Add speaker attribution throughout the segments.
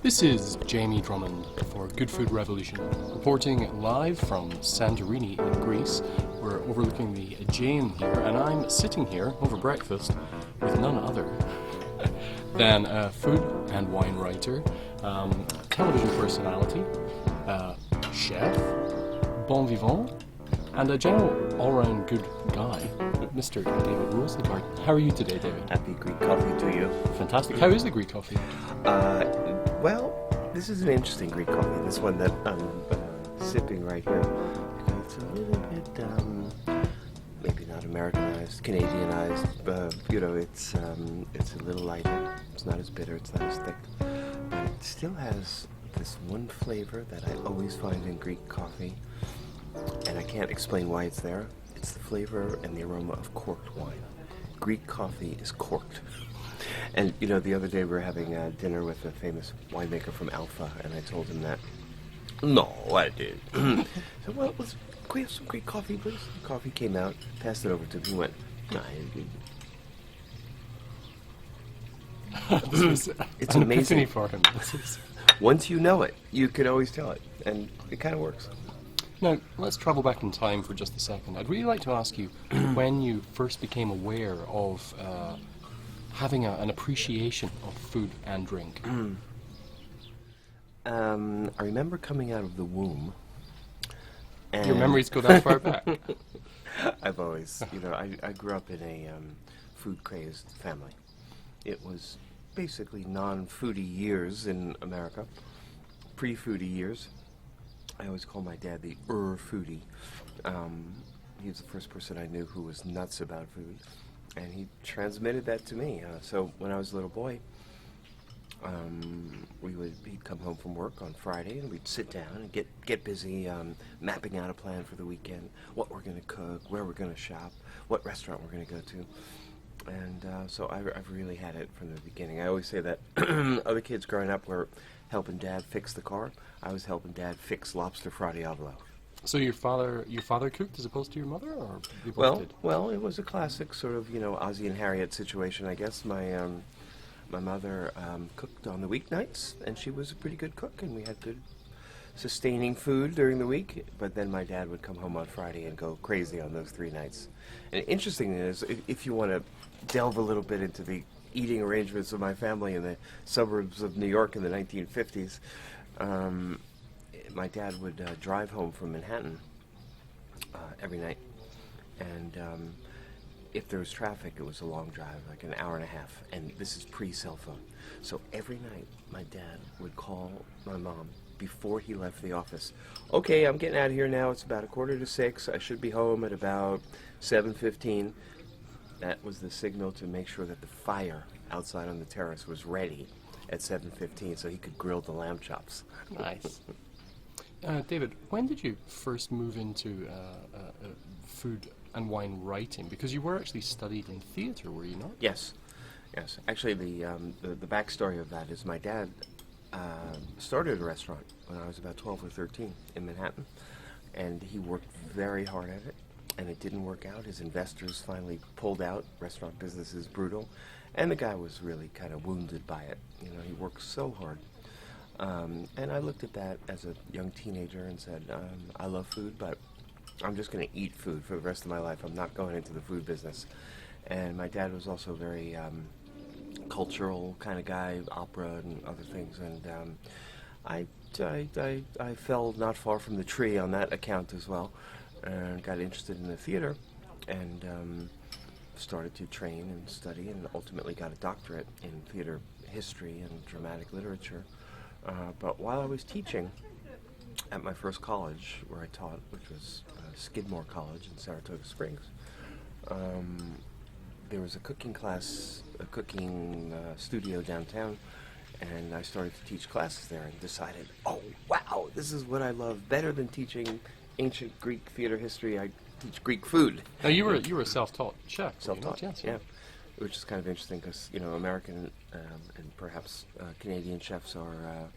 Speaker 1: This is Jamie Drummond for Good Food Revolution, reporting live from Santorini in Greece. We're overlooking the Aegean here, and I'm sitting here over breakfast with none other than a food and wine writer, television personality, chef, bon vivant, and a general all-round good guy, Mr. David Rosengarten. How are you today, David?
Speaker 2: Happy Greek coffee to you.
Speaker 1: Fantastic. How is the Greek coffee?
Speaker 2: Well, this is an interesting Greek coffee. This one that I'm sipping right here. It's a little bit, maybe not Americanized, Canadianized. It's a little lighter. It's not as bitter. It's not as thick. But it still has this one flavor that I always find in Greek coffee, and I can't explain why it's there. It's the flavor and the aroma of corked wine. Greek coffee is corked. And, the other day we were having dinner with a famous winemaker from Alpha, and I told him that. No, I did. So, well, can we have some Greek coffee, please? The coffee came out, passed it over to him, he went, no,
Speaker 1: It's
Speaker 2: amazing.
Speaker 1: Epiphany for him.
Speaker 2: Once you know it, you can always tell it, and it kind of works.
Speaker 1: Now, let's travel back in time for just a second. I'd really like to ask you when you first became aware of having an appreciation of food and drink.
Speaker 2: I remember coming out of the womb. And
Speaker 1: Your memories go that far back?
Speaker 2: I've always, I grew up in a food-crazed family. It was basically non-foodie years in America, pre-foodie years. I always call my dad the foodie. He was the first person I knew who was nuts about food, and he transmitted that to me. So when I was a little boy, he'd come home from work on Friday, and we'd sit down and get busy mapping out a plan for the weekend, what we're going to cook, where we're going to shop, what restaurant we're going to go to. And so I've really had it from the beginning. I always say that other kids growing up were helping Dad fix the car. I was helping Dad fix lobster fra diavolo.
Speaker 1: So your father cooked as opposed to your mother, or you both did?
Speaker 2: Well, it was a classic sort of Ozzie and Harriet situation, I guess. My mother cooked on the weeknights, and she was a pretty good cook, and we had good sustaining food during the week. But then my dad would come home on Friday and go crazy on those 3 nights. And interesting is, if you want to delve a little bit into the eating arrangements of my family in the suburbs of New York in the 1950s, my dad would drive home from Manhattan every night, and if there was traffic, it was a long drive, like an hour and a half, and this is pre-cell phone. So every night, my dad would call my mom before he left the office. Okay, I'm getting out of here now. It's about 5:45. I should be home at about 7:15. That was the signal to make sure that the fire outside on the terrace was ready at 7:15, so he could grill the lamb chops.
Speaker 1: Nice. David, when did you first move into food and wine writing? Because you were actually studied in theatre, were you not?
Speaker 2: Yes. Actually, the backstory of that is my dad started a restaurant when I was about 12 or 13 in Manhattan, and he worked very hard at it, and it didn't work out. His investors finally pulled out. Restaurant business is brutal, and the guy was really kind of wounded by it. He worked so hard. And I looked at that as a young teenager and said, I love food, but I'm just going to eat food for the rest of my life. I'm not going into the food business. And my dad was also very cultural kind of guy, opera and other things. And I fell not far from the tree on that account as well, and got interested in the theater, and started to train and study, and ultimately got a doctorate in theater history and dramatic literature. But while I was teaching at my first college where I taught, which was Skidmore College in Saratoga Springs, there was a cooking class, a cooking studio downtown, and I started to teach classes there and decided, oh, wow, this is what I love. Better than teaching ancient Greek theater history, I teach Greek food.
Speaker 1: Now, you were a self-taught chef.
Speaker 2: Self-taught,
Speaker 1: yes,
Speaker 2: yeah. Which is kind of interesting because, American and perhaps Canadian chefs are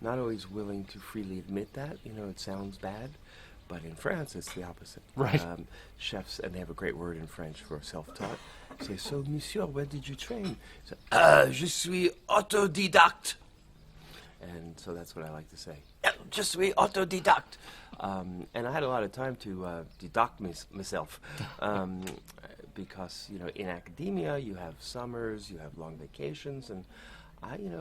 Speaker 2: not always willing to freely admit that. It sounds bad, but in France it's the opposite.
Speaker 1: Right.
Speaker 2: Chefs, and they have a great word in French for self-taught, say, so, monsieur, where did you train? So, je suis autodidacte. And so that's what I like to say. Je suis autodidact. And I had a lot of time to deduct myself. Because, in academia, you have summers, you have long vacations, and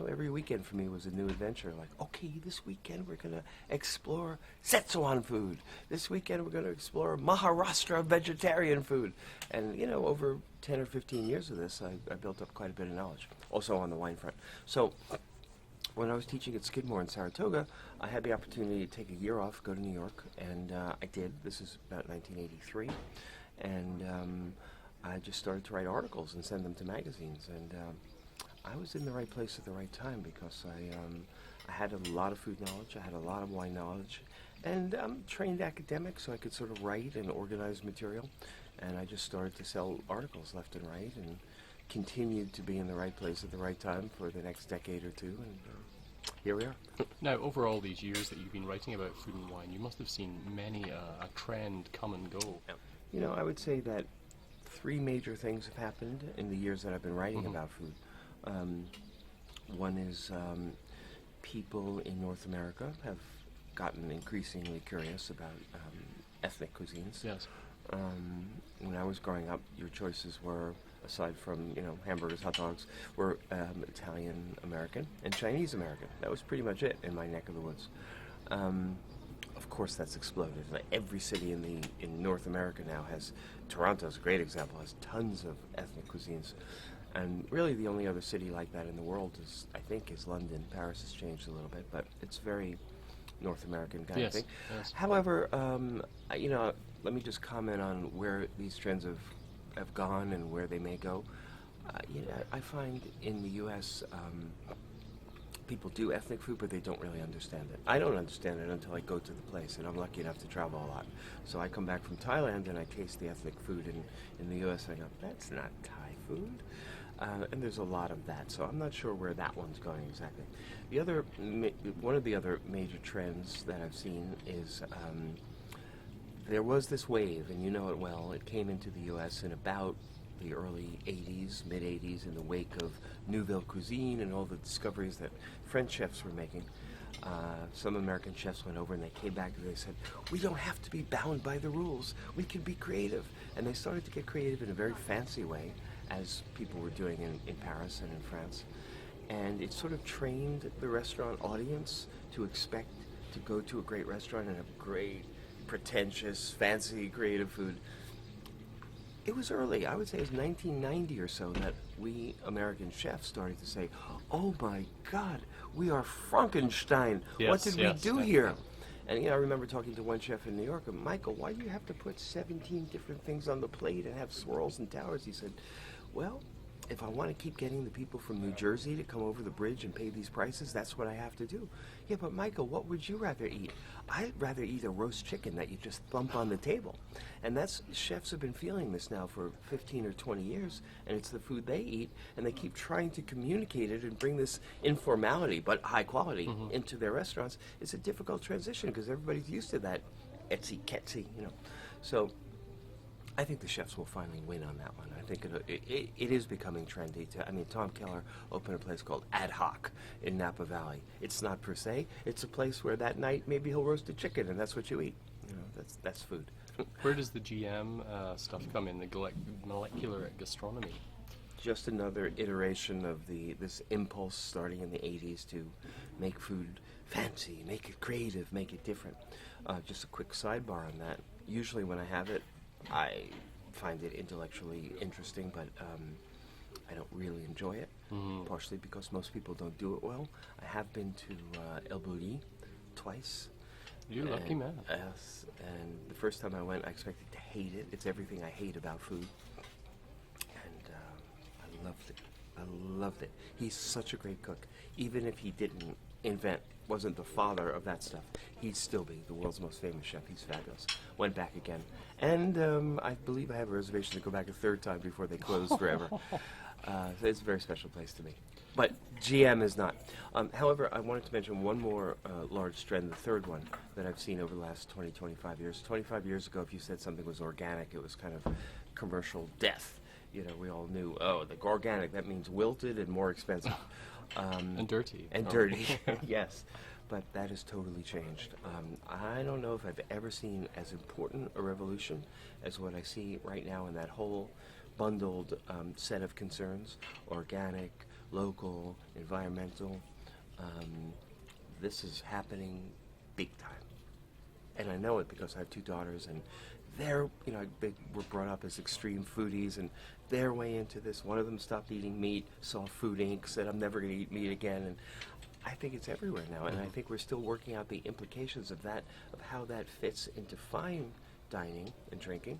Speaker 2: every weekend for me was a new adventure. Like, okay, this weekend we're going to explore Szechuan food. This weekend we're going to explore Maharashtra vegetarian food. And, over 10 or 15 years of this, I built up quite a bit of knowledge, also on the wine front. So when I was teaching at Skidmore in Saratoga, I had the opportunity to take a year off, go to New York, and I did. This is about 1983. And I just started to write articles and send them to magazines. And I was in the right place at the right time because I had a lot of food knowledge, I had a lot of wine knowledge, and I'm trained academic, so I could sort of write and organize material. And I just started to sell articles left and right, and continued to be in the right place at the right time for the next decade or two, and here we are.
Speaker 1: Now, over all these years that you've been writing about food and wine, you must have seen many a trend come and go.
Speaker 2: I would say that 3 major things have happened in the years that I've been writing about food. One is people in North America have gotten increasingly curious about ethnic cuisines.
Speaker 1: Yes.
Speaker 2: When I was growing up, your choices were, aside from hamburgers, hot dogs, were Italian American and Chinese American. That was pretty much it in my neck of the woods. Of course, that's exploded. Like every city in North America now has. Toronto's a great example. Has tons of ethnic cuisines. And really the only other city like that in the world is London. Paris has changed a little bit, but it's very North American kind of thing.
Speaker 1: Yes.
Speaker 2: However, let me just comment on where these trends have gone and where they may go. I find in the U.S. People do ethnic food, but they don't really understand it. I don't understand it until I go to the place, and I'm lucky enough to travel a lot. So I come back from Thailand and I taste the ethnic food in the U.S. and I go, that's not Thai food. And there's a lot of that, so I'm not sure where that one's going exactly. One of the other major trends that I've seen is there was this wave, and you know it well. It came into the U.S. in about the early 80s, mid-80s, in the wake of Nouvelle Cuisine and all the discoveries that French chefs were making. Some American chefs went over and they came back and they said, we don't have to be bound by the rules. We can be creative. And they started to get creative in a very fancy way, as people were doing in Paris and in France. And it sort of trained the restaurant audience to expect to go to a great restaurant and have great, pretentious, fancy, creative food. It was early. I would say it was 1990 or so that we American chefs started to say, oh my God, we are Frankenstein.
Speaker 1: Yes,
Speaker 2: what did we do here?
Speaker 1: Yeah.
Speaker 2: And I remember talking to one chef in New York, and Michael, why do you have to put 17 different things on the plate and have swirls and towers? He said, well, if I want to keep getting the people from New Jersey to come over the bridge and pay these prices, that's what I have to do. Yeah, but Michael, what would you rather eat? I'd rather eat a roast chicken that you just thump on the table. And chefs have been feeling this now for 15 or 20 years, and it's the food they eat, and they keep trying to communicate it and bring this informality, but high quality, into their restaurants. It's a difficult transition because everybody's used to that etsy-ketsy, So I think the chefs will finally win on that one. I think it is becoming trendy. Tom Keller opened a place called Ad Hoc in Napa Valley. It's not per se. It's a place where that night maybe he'll roast a chicken and that's what you eat. That's food.
Speaker 1: Where does the GM stuff come in, the molecular gastronomy?
Speaker 2: Just another iteration of this impulse starting in the 80s to make food fancy, make it creative, make it different. Just a quick sidebar on that. Usually when I have it, I find it intellectually interesting, but I don't really enjoy it, partially because most people don't do it well. I have been to El Bulli twice.
Speaker 1: You're a lucky man.
Speaker 2: Yes, and the first time I went, I expected to hate it. It's everything I hate about food. And I loved it. I loved it. He's such a great cook. Even if he wasn't the father of that stuff, he'd still be the world's most famous chef. He's fabulous. Went back again. And I believe I have a reservation to go back a third time before they close forever. So it's a very special place to me. But GM is not. However, I wanted to mention one more large trend, the third one, that I've seen over the last 20, 25 years. 25 years ago, if you said something was organic, it was kind of commercial death. We all knew, the organic, that means wilted and more expensive.
Speaker 1: And dirty.
Speaker 2: And
Speaker 1: Oh.
Speaker 2: dirty, yes. But that has totally changed. I don't know if I've ever seen as important a revolution as what I see right now in that whole bundled set of concerns: organic, local, environmental. This is happening big time. And I know it because I have two daughters, and they're, were brought up as extreme foodies, and they're way into this. One of them stopped eating meat, saw Food Inc., said, I'm never going to eat meat again. And I think it's everywhere now, and I think we're still working out the implications of that, of how that fits into fine dining and drinking.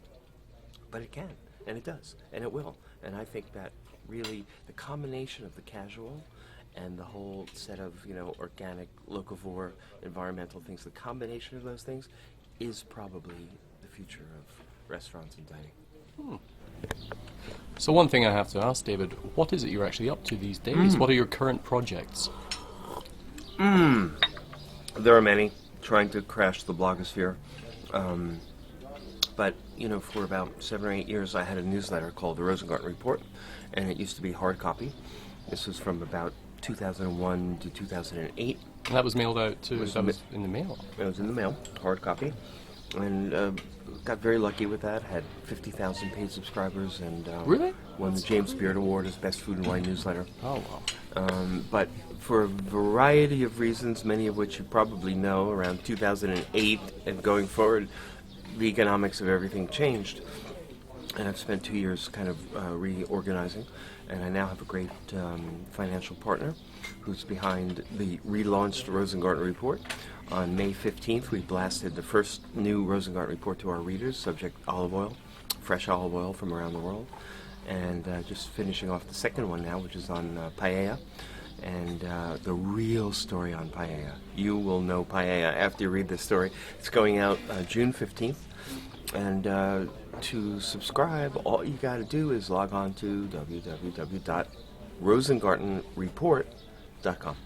Speaker 2: But it can, and it does, and it will. And I think that really the combination of the casual and the whole set of, organic, locavore, environmental things, the combination of those things is probably the future of restaurants and dining.
Speaker 1: So one thing I have to ask, David, what is it you're actually up to these days? What are your current projects?
Speaker 2: There are many, trying to crash the blogosphere. But, for about 7 or 8 years, I had a newsletter called the Rosengarten Report, and it used to be hard copy. This was from about 2001 to 2008.
Speaker 1: And that was mailed out to, that was in the mail?
Speaker 2: It was in the mail, hard copy, and got very lucky with that. Had 50,000 paid subscribers, and
Speaker 1: Really?
Speaker 2: won the James Beard Award as Best Food and Wine Newsletter.
Speaker 1: Oh, wow.
Speaker 2: But for a variety of reasons, many of which you probably know, around 2008 and going forward, the economics of everything changed. And I've spent 2 years kind of reorganizing, and I now have a great financial partner who's behind the relaunched Rosengarten Report. On May 15th, we blasted the first new Rosengarten Report to our readers, subject olive oil, fresh olive oil from around the world. And just finishing off the second one now, which is on paella, and the real story on paella. You will know paella after you read this story. It's going out June 15th. And to subscribe, all you got to do is log on to www.rosengartenreport.com.